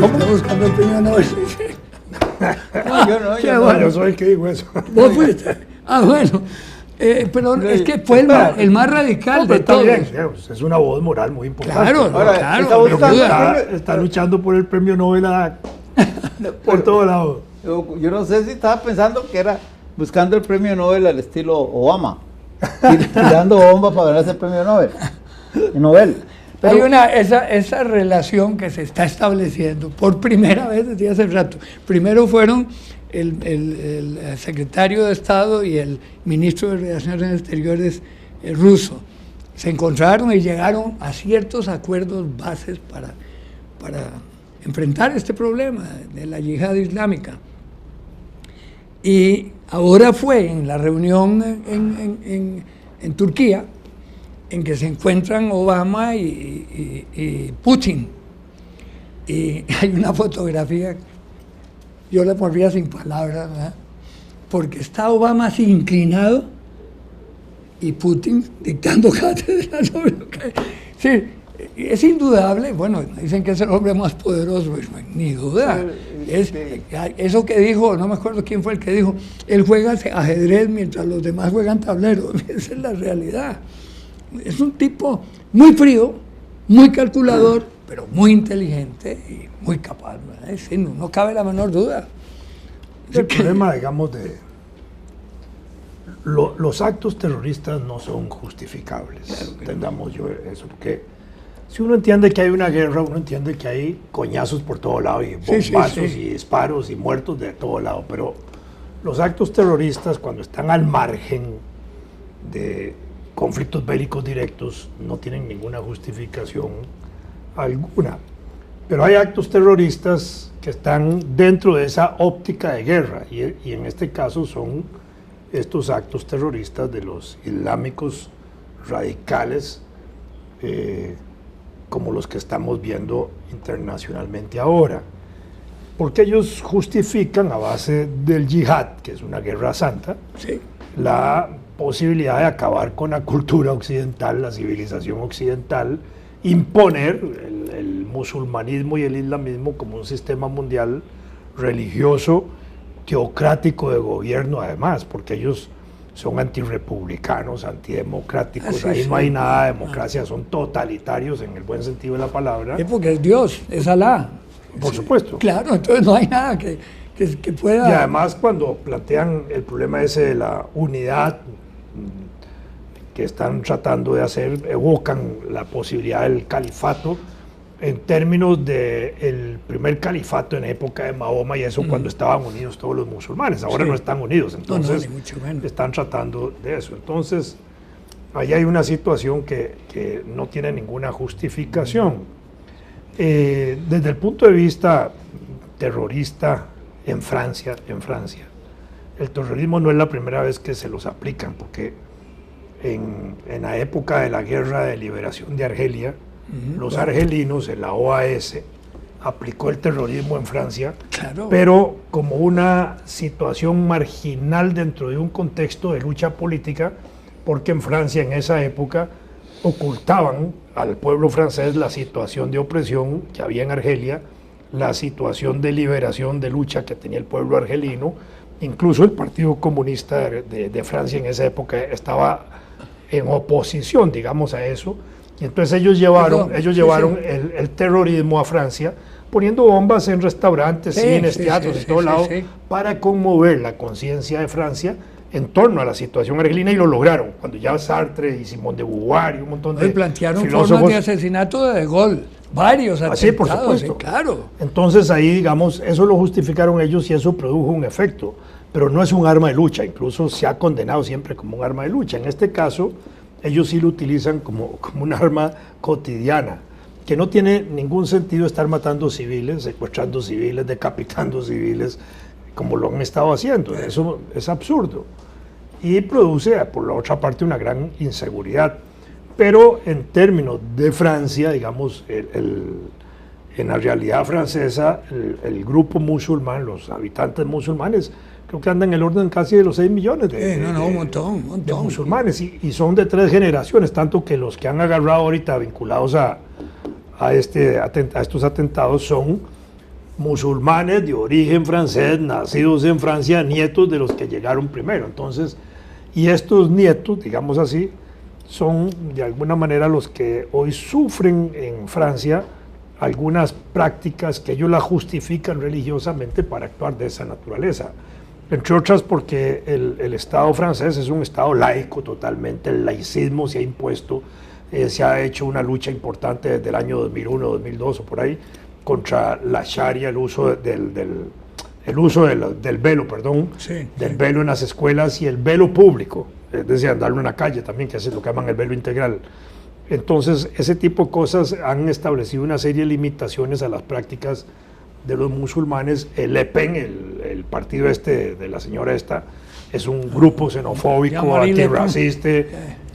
está buscando el premio Nobel. No, yo no. Yo soy el que digo eso. ¿Vos fuiste? Bueno. Pero es que fue el más radical de está todos. bien, es una voz moral muy importante. Claro, Ahora, claro. está buscando- Está luchando por el premio Nobel por todos lados. Yo no sé si estaba pensando que era buscando el premio Nobel al estilo Obama, tirando bomba para ganarse el premio Nobel. Hay Pero, esa relación que se está estableciendo por primera vez desde hace rato. Primero fueron el secretario de Estado y el ministro de Relaciones Exteriores ruso. Se encontraron y llegaron a ciertos acuerdos bases para enfrentar este problema de la yihad islámica. Y ahora fue en la reunión en Turquía, en que se encuentran Obama y Putin. Y hay una fotografía, yo la pondría sin palabras, ¿verdad? Porque está Obama así inclinado y Putin dictando cátedra sobre lo que... Sí, es indudable, bueno, dicen que es el hombre más poderoso, pues, ni duda. Eso que dijo, no me acuerdo quién fue el que dijo, él juega ajedrez mientras los demás juegan tablero. Esa es la realidad. Es un tipo muy frío, muy calculador, pero muy inteligente y muy capaz, ¿verdad? Sí, no cabe la menor duda. El problema, digamos, los actos terroristas no son justificables. Claro, entendamos yo eso, porque si uno entiende que hay una guerra, uno entiende que hay coñazos por todo lado y bombazos y disparos y muertos de todo lado, pero los actos terroristas, cuando están al margen de conflictos bélicos directos, no tienen ninguna justificación alguna. Pero hay actos terroristas que están dentro de esa óptica de guerra y en este caso son estos actos terroristas de los islámicos radicales como los que estamos viendo internacionalmente ahora. Porque ellos justifican a base del yihad, que es una guerra santa, la posibilidad de acabar con la cultura occidental, la civilización occidental, imponer el musulmanismo y el islamismo como un sistema mundial religioso, teocrático de gobierno además, porque ellos son antirrepublicanos, antidemocráticos, ahí no hay nada de democracia, son totalitarios en el buen sentido de la palabra. Es porque es Dios, es Alá. Por supuesto. Claro, entonces no hay nada que pueda... Y además cuando plantean el problema ese de la unidad que están tratando de hacer, evocan la posibilidad del califato en términos del primer califato en época de Mahoma y eso cuando estaban unidos todos los musulmanes. Ahora no están unidos, entonces ni mucho menos. Están tratando de eso. Entonces, ahí hay una situación que no tiene ninguna justificación. Desde el punto de vista terrorista en Francia, el terrorismo no es la primera vez que se los aplican, porque en la época de la guerra de liberación de Argelia, los argelinos, en la OAS, aplicó el terrorismo en Francia, pero como una situación marginal dentro de un contexto de lucha política, porque en Francia en esa época ocultaban al pueblo francés la situación de opresión que había en Argelia, la situación de liberación, de lucha que tenía el pueblo argelino. Incluso el Partido Comunista de Francia en esa época estaba en oposición, digamos, a eso. Y entonces ellos llevaron el terrorismo a Francia, poniendo bombas en restaurantes, cines, teatros, en todo lado, para conmover la conciencia de Francia en torno a la situación argelina, y lo lograron. Cuando ya Sartre y Simone de Beauvoir y un montón de plantearon filósofos, formas de asesinato de Gaulle, varios atentados, por supuesto. Claro. Entonces ahí, digamos, eso lo justificaron ellos y eso produjo un efecto, pero no es un arma de lucha, incluso se ha condenado siempre como un arma de lucha. En este caso, ellos sí lo utilizan como un arma cotidiana, que no tiene ningún sentido estar matando civiles, secuestrando civiles, decapitando civiles, como lo han estado haciendo. Eso es absurdo. Y produce, por la otra parte, una gran inseguridad. Pero en términos de Francia, digamos, en la realidad francesa, el grupo musulmán, los habitantes musulmanes, creo que andan en el orden casi de los 6 millones un montón de musulmanes, y son de 3 generaciones, tanto que los que han agarrado ahorita vinculados a estos atentados son musulmanes de origen francés, nacidos en Francia, nietos de los que llegaron primero. Entonces, y estos nietos, digamos así, son de alguna manera los que hoy sufren en Francia algunas prácticas que ellos las justifican religiosamente para actuar de esa naturaleza. Entre otras porque el Estado francés es un Estado laico totalmente, el laicismo se ha impuesto, se ha hecho una lucha importante desde el año 2001, 2002 o por ahí, contra la Sharia, el uso del velo, perdón, del velo en las escuelas y el velo público, es decir, andarlo en la calle también, que es lo que llaman el velo integral. Entonces, ese tipo de cosas han establecido una serie de limitaciones a las prácticas de los musulmanes. El Le Pen, el partido de la señora esta, es un grupo xenofóbico, antirracista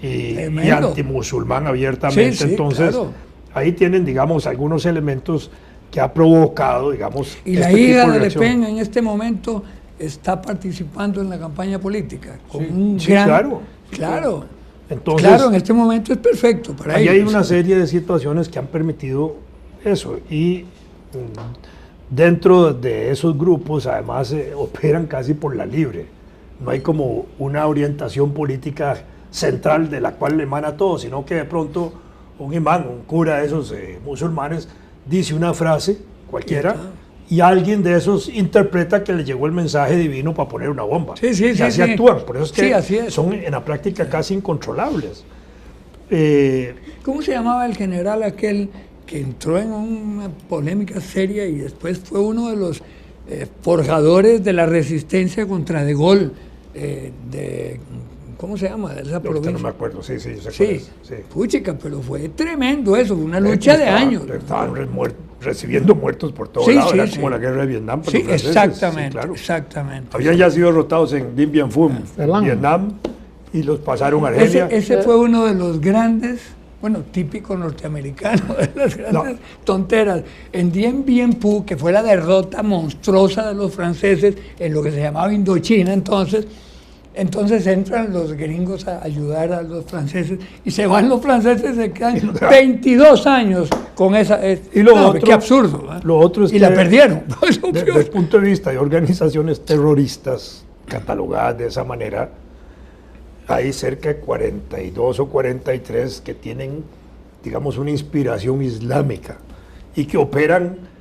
y antimusulmán abiertamente. Sí, entonces, claro, ahí tienen, digamos, algunos elementos que ha provocado, digamos, y la hija de Le Pen en este momento está participando en la campaña política con un gran... Claro. Entonces, claro, en este momento es perfecto para ellos. Hay una serie de situaciones que han permitido eso, y dentro de esos grupos además operan casi por la libre. No hay como una orientación política central de la cual le emana todo, sino que de pronto un imán, un cura de esos musulmanes dice una frase cualquiera y alguien de esos interpreta que le llegó el mensaje divino para poner una bomba. Y así actúan. Por eso es que son en la práctica casi incontrolables. ¿Cómo se llamaba el general aquel que entró en una polémica seria y después fue uno de los forjadores de la resistencia contra De Gaulle? ¿Cómo se llama? De esa provincia. No me acuerdo, sí. Puchica, pero fue tremendo eso, fue una lucha de años. Estaban recibiendo muertos por todos lados, era como la guerra de Vietnam. Sí, exactamente, claro. Exactamente. Habían ya sido derrotados en Dien Bien Phu, Vietnam, y los pasaron a Argelia. Ese fue uno de los grandes, bueno, típico norteamericano, de las grandes tonteras. En Dien Bien Phu, que fue la derrota monstruosa de los franceses en lo que se llamaba Indochina entonces entran los gringos a ayudar a los franceses y se van los franceses, se quedan 22 años con esa... Y lo otro, qué absurdo. ¿Eh? Lo otro es y la perdieron. Desde el punto de vista de organizaciones terroristas catalogadas de esa manera, hay cerca de 42 o 43 que tienen, digamos, una inspiración islámica y que operan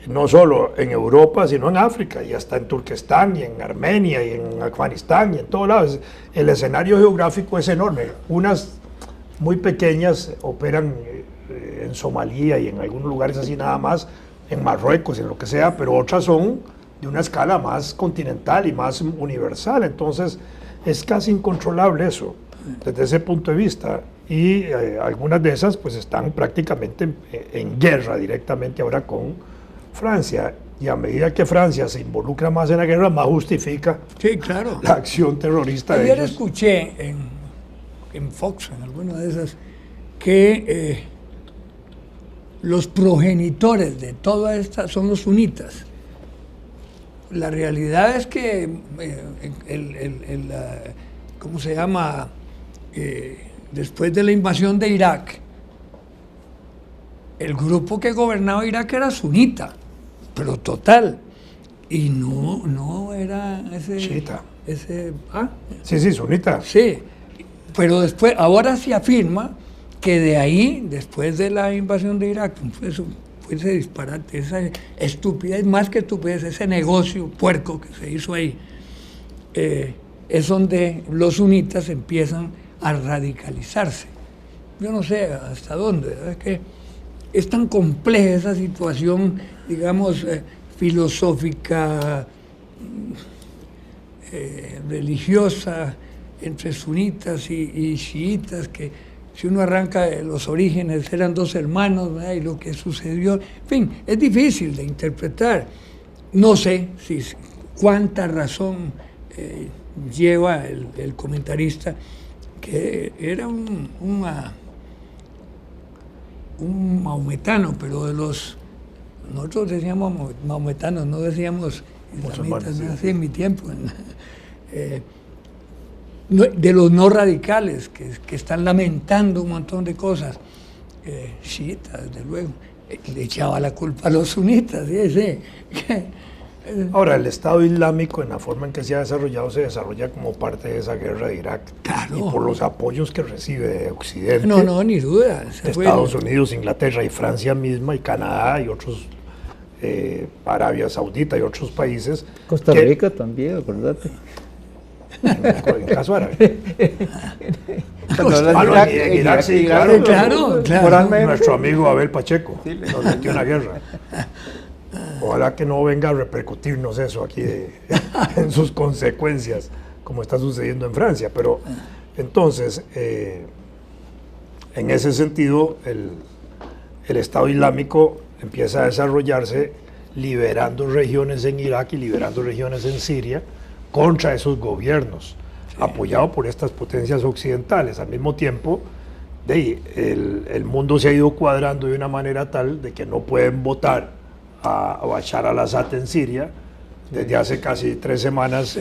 no solo en Europa, sino en África, y hasta en Turquestán, y en Armenia, y en Afganistán, y en todos lados. El escenario geográfico es enorme. Unas muy pequeñas operan en Somalia y en algunos lugares así nada más, en Marruecos, en lo que sea, pero otras son de una escala más continental y más universal. Entonces, es casi incontrolable eso, desde ese punto de vista. Y algunas de esas pues están prácticamente en guerra directamente ahora con Francia, y a medida que Francia se involucra más en la guerra, más justifica la acción terrorista de ellos. Ayer escuché en Fox, en alguna de esas, que los progenitores de toda esta son los sunitas. La realidad es que ¿cómo se llama? Después de la invasión de Irak, el grupo que gobernaba Irak era sunita, pero total, y no era ese... Chiita. Sí, sunita. Sí, pero después, ahora se afirma que de ahí, después de la invasión de Irak, fue ese disparate, esa estupidez, más que estupidez, ese negocio puerco que se hizo ahí, es donde los sunitas empiezan a radicalizarse. Yo no sé hasta dónde, es que es tan compleja esa situación, digamos, filosófica, religiosa, entre sunitas y chiitas, que si uno arranca de los orígenes eran dos hermanos, ¿verdad? Y lo que sucedió, en fin, es difícil de interpretar. No sé cuánta razón lleva el comentarista, que era un maometano, pero de los... Nosotros decíamos maometanos, no decíamos islamitas, así en mi tiempo. De los no radicales, que están lamentando un montón de cosas. Chiitas, desde luego. le echaba la culpa a los sunitas. ¿Sí? Ahora, el Estado Islámico, en la forma en que se ha desarrollado, se desarrolla como parte de esa guerra de Irak. Claro. Y por los apoyos que recibe de Occidente, No, ni duda. de Estados Unidos, Inglaterra y Francia misma, y Canadá y otros, Arabia Saudita y otros países. Costa Rica también, acordate. En caso árabe. Cuando hablas de Bueno, Irak, en Irak sí, claro. Moralmente. Nuestro amigo Abel Pacheco Sí, nos metió en la guerra. Ojalá que no venga a repercutirnos eso aquí en sus consecuencias, como está sucediendo en Francia. Pero entonces, en ese sentido, el Estado Islámico empieza a desarrollarse liberando regiones en Irak y liberando regiones en Siria contra esos gobiernos, apoyado por estas potencias occidentales. Al mismo tiempo, el mundo se ha ido cuadrando de una manera tal de que no pueden votar a Bashar al-Assad en Siria. Desde hace casi 3 semanas,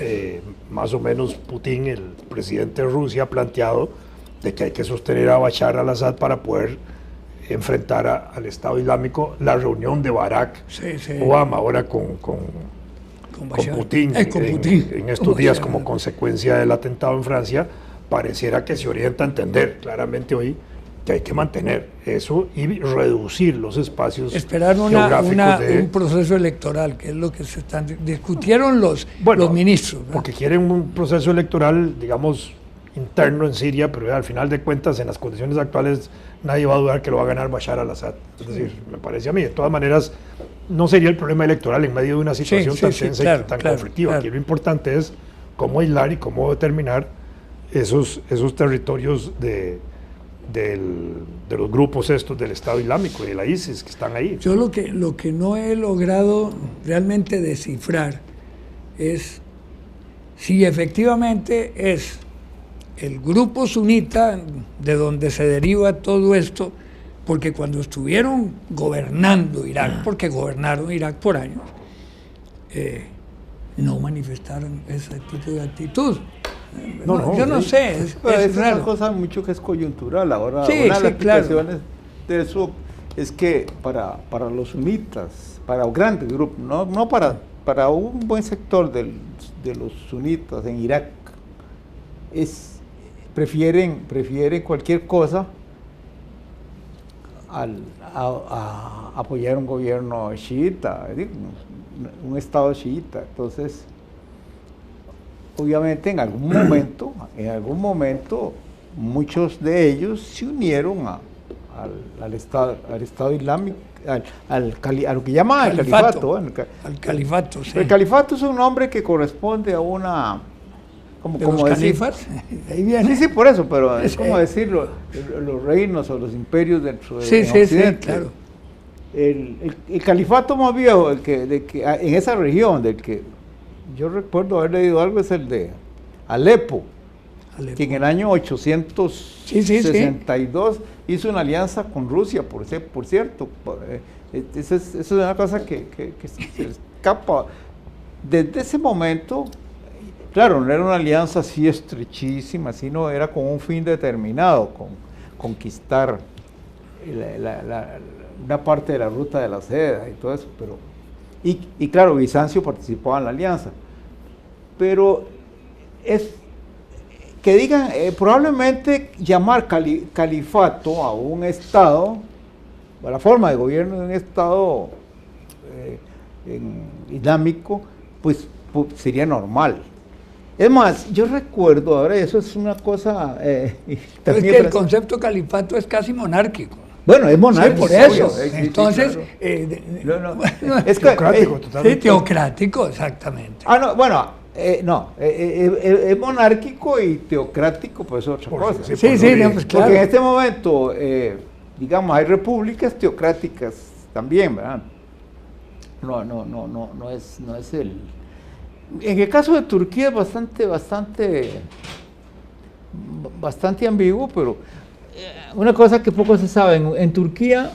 más o menos, Putin, el presidente de Rusia, ha planteado de que hay que sostener a Bashar al-Assad para poder enfrentar al Estado Islámico. La reunión de Barack Obama ahora con Putin, en estos días, como consecuencia del atentado en Francia, pareciera que se orienta a entender claramente hoy que hay que mantener eso y reducir los espacios esperar un proceso electoral, que es lo que se discutieron los ministros, ¿verdad? Porque quieren un proceso electoral, digamos, interno en Siria, pero al final de cuentas, en las condiciones actuales, nadie va a dudar que lo va a ganar Bashar al-Assad. Es decir, me parece a mí. De todas maneras, no sería el problema electoral en medio de una situación tan tensa y tan conflictiva. Aquí lo importante es cómo aislar y cómo determinar esos territorios de los grupos estos del Estado Islámico y de la ISIS que están ahí. Yo lo que no he logrado realmente descifrar es si efectivamente es el grupo sunita de donde se deriva todo esto, porque cuando estuvieron gobernando Irak, porque gobernaron Irak por años, no manifestaron ese tipo de actitud. Yo no sé, es una cosa mucho que es coyuntural. Ahora, una de las explicaciones de eso es que para los sunitas, para un grande grupo, no para un buen sector de los sunitas en Irak, prefieren cualquier cosa a apoyar un gobierno chiita, un estado chiita. Entonces, obviamente en algún momento muchos de ellos se unieron al Estado Islámico, a lo que llaman el califato. Al califato, sí. El califato es un nombre que corresponde a una... como califas, ahí viene. Sí, por eso, pero es como decirlo, los reinos o los imperios dentro de Occidente. Sí, claro. El califato más viejo en esa región, del que yo recuerdo haber leído algo, es el de Alepo, que en el año 862 hizo una alianza con Rusia, por cierto. Eso es una cosa que se escapa. Desde ese momento, claro, no era una alianza así estrechísima, sino era con un fin determinado, con conquistar una parte de la ruta de la seda y todo eso, y claro, Bizancio participaba en la alianza. Pero es que digan, probablemente llamar califato a un estado, a la forma de gobierno de un estado islámico, pues sería normal. Es más, yo recuerdo, ahora eso es una cosa... es que el concepto califato es casi monárquico. Bueno, es monárquico. Sí, por eso. Entonces, es teocrático, totalmente. Sí, teocrático, exactamente. Es monárquico y teocrático, pues es otra cosa. Sí, pues claro. Porque en este momento, digamos, hay repúblicas teocráticas también, ¿verdad? No es el... En el caso de Turquía es bastante ambiguo, pero una cosa que poco se sabe, en Turquía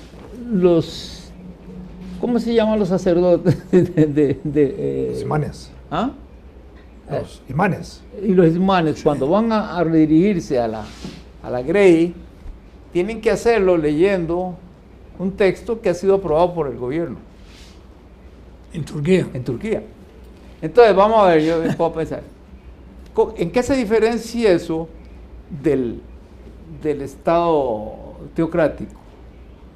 ¿cómo se llaman los sacerdotes? Los imanes. ¿Ah? Los imanes. Y los imanes, cuando van a dirigirse a la Grey, tienen que hacerlo leyendo un texto que ha sido aprobado por el gobierno En Turquía. en Turquía. Entonces, vamos a ver, yo puedo pensar, ¿en qué se diferencia eso del Estado teocrático?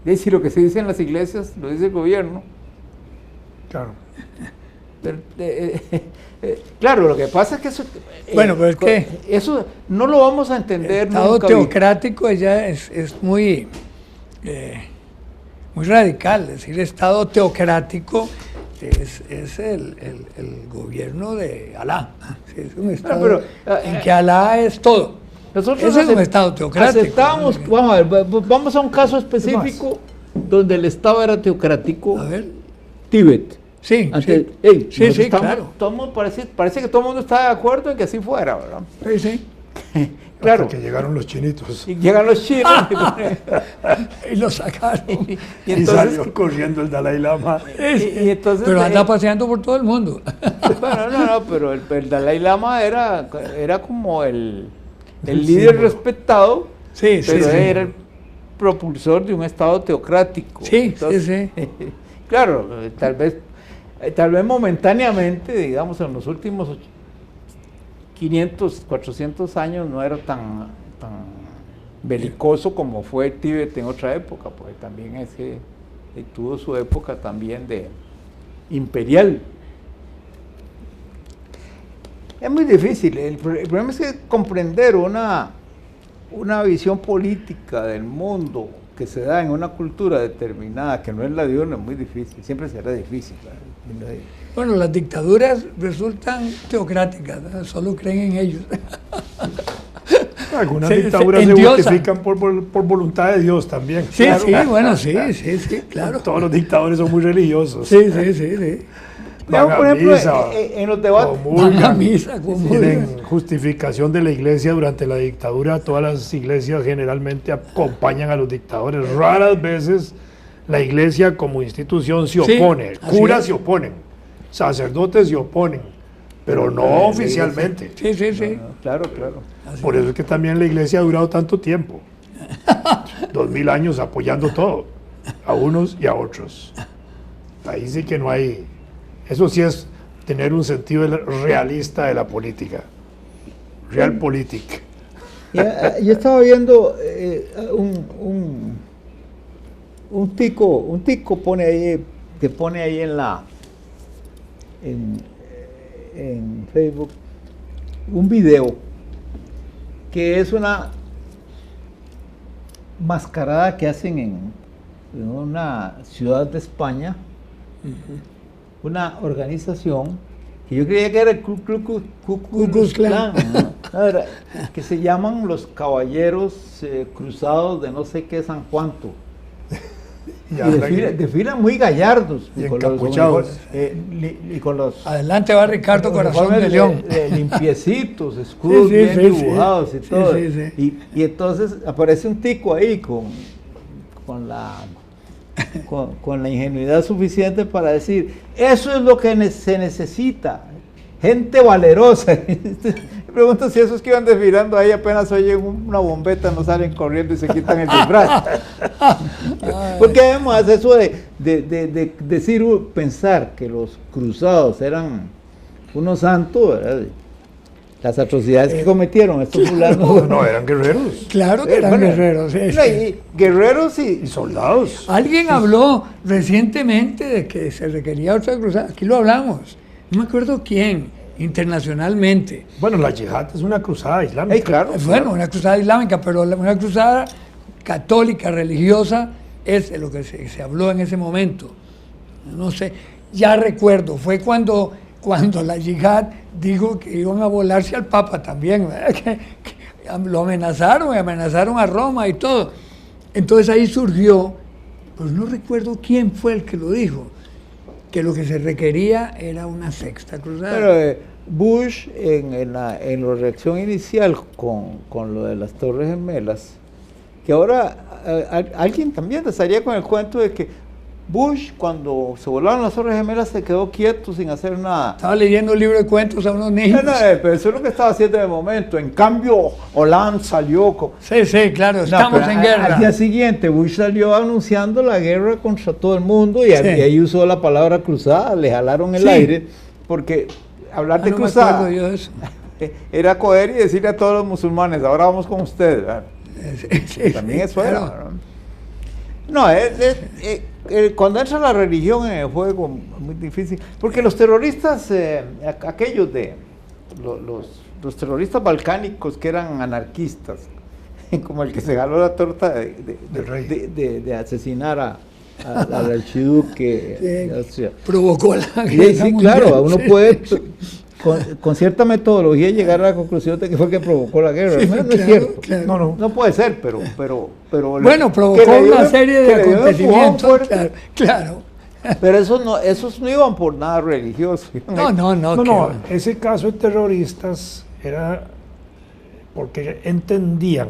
Es decir, lo que se dice en las iglesias, lo dice el gobierno. Claro. Pero, claro, lo que pasa es que eso... Bueno, pero es que eso no lo vamos a entender el Estado nunca. teocrático ya es muy, muy radical. Es decir, Estado teocrático es el gobierno de Alá. Es un Estado en que Alá es todo. Nosotros Ese es un Estado teocrático. Aceptamos, vamos a ver, vamos a un caso específico donde el Estado era teocrático. A ver. Tíbet. Sí, Antes, sí, sí, claro. Parece que todo el mundo está de acuerdo en que así fuera, ¿verdad? Sí, sí. Claro. Hasta que llegaron los chinitos. Y llegan los chinos Y lo sacaron. y Y entonces, salió corriendo el Dalai Lama. y entonces Pero anda paseando por todo el mundo. bueno, no, pero el Dalai Lama era como el El líder símbolo. respetado, Sí, sí, pero sí. era el propulsor de un Estado teocrático. Sí, sí. Claro, tal vez momentáneamente, digamos, en los últimos 500, 400 años no era tan belicoso como fue Tíbet en otra época, porque también tuvo su época también de imperial. Es muy difícil, el problema es que comprender una visión política del mundo que se da en una cultura determinada, que no es la de uno, es muy difícil, siempre será difícil. Bueno, las dictaduras resultan teocráticas, ¿no? Solo creen en ellos. Algunas Se dictaduras se endiosan. justifican por voluntad de Dios también. Sí, Claro. sí, bueno, sí, claro. Todos los dictadores son muy religiosos. Sí. Van Digamos, a por ejemplo, misa, en los debates, comulgan, Van a misa, comulgan. tienen justificación de la iglesia durante la dictadura. Todas las iglesias generalmente acompañan a los dictadores. Raras veces la iglesia como institución se Sí, opone, así curas es. se oponen, sacerdotes se oponen, pero no oficialmente. Sí. claro. Por eso es que también la iglesia ha durado tanto tiempo. 2000 años apoyando todo, a unos y a otros. Ahí sí que no hay... Eso sí es tener un sentido realista de la política. Realpolitik. Yo estaba viendo un tico pone ahí, que pone ahí en Facebook un video que es una mascarada que hacen en una ciudad de España, una organización que yo creía que era el Ku Klux Klan, ¿no? Ahora, que se llaman los Caballeros Cruzados de no sé qué San Juanto. Y desfilan muy gallardos. Y con los encapuchados. y con los Adelante va Ricardo Corazón uniformes de León. limpiecitos, escudos Sí, bien sí, dibujados y sí, todo. sí. Y entonces aparece un tico ahí con la ingenuidad suficiente para decir, eso es lo que se necesita, gente valerosa. Me pregunto si esos que iban desfilando ahí apenas oyen una bombeta, no salen corriendo y se quitan el disfraz. Porque además eso de decir, pensar que los cruzados eran unos santos, ¿verdad? Las atrocidades que cometieron estos fulanos. No, eran guerreros Claro que eran Bueno, guerreros. Sí. y guerreros y soldados. Alguien habló recientemente de que se requería otra cruzada. Aquí lo hablamos. No me acuerdo quién, internacionalmente. Bueno, la yihad es una cruzada islámica. Ay, claro. Bueno, una cruzada islámica, pero una cruzada católica, religiosa, es de lo que se habló en ese momento. No sé, ya recuerdo, fue cuando la yihad dijo que iban a volarse al Papa también, ¿verdad? Que lo amenazaron a Roma y todo. Entonces ahí surgió, pues no recuerdo quién fue el que lo dijo, que lo que se requería era una sexta cruzada. Pero Bush, en la reacción inicial con lo de las Torres Gemelas, que ahora alguien también te salía con el cuento de que Bush, cuando se volaron las Torres Gemelas, se quedó quieto sin hacer nada. Estaba leyendo un libro de cuentos a unos niños. Pero eso es lo que estaba haciendo de momento. En cambio, Hollande salió con... Sí, claro, estamos en guerra. Al día siguiente, Bush salió anunciando la guerra contra todo el mundo y ahí usó la palabra cruzada, le jalaron el aire, porque hablar de cruzada me acuerdo yo de eso. era coger y decirle a todos los musulmanes, ahora vamos con ustedes. También eso claro. era. No, cuando entra la religión en el juego es muy difícil, porque los terroristas, aquellos de los terroristas balcánicos que eran anarquistas, como el que se ganó la torta de asesinar al archiduque. O sea, provocó la guerra sí, mundial, claro, uno puede con cierta metodología llegar a la conclusión de que fue el que provocó la guerra. Sí, no claro, es cierto. claro. No puede ser, pero bueno, provocó una serie de acontecimientos, claro. Pero esos no iban por nada religioso. No, ese caso de terroristas era porque entendían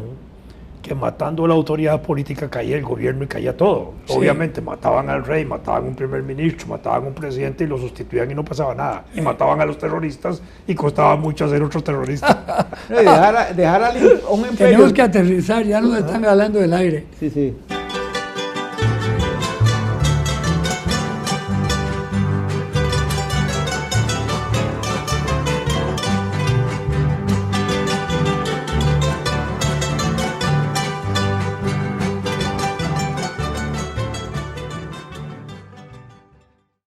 que matando a la autoridad política caía el gobierno y caía todo. Sí. Obviamente mataban al rey, mataban a un primer ministro, mataban a un presidente y lo sustituían y no pasaba nada. Y mataban a los terroristas y costaba mucho hacer otro terrorista. dejar a un imperio. Tenemos que aterrizar, ya nos están jalando del aire. Sí.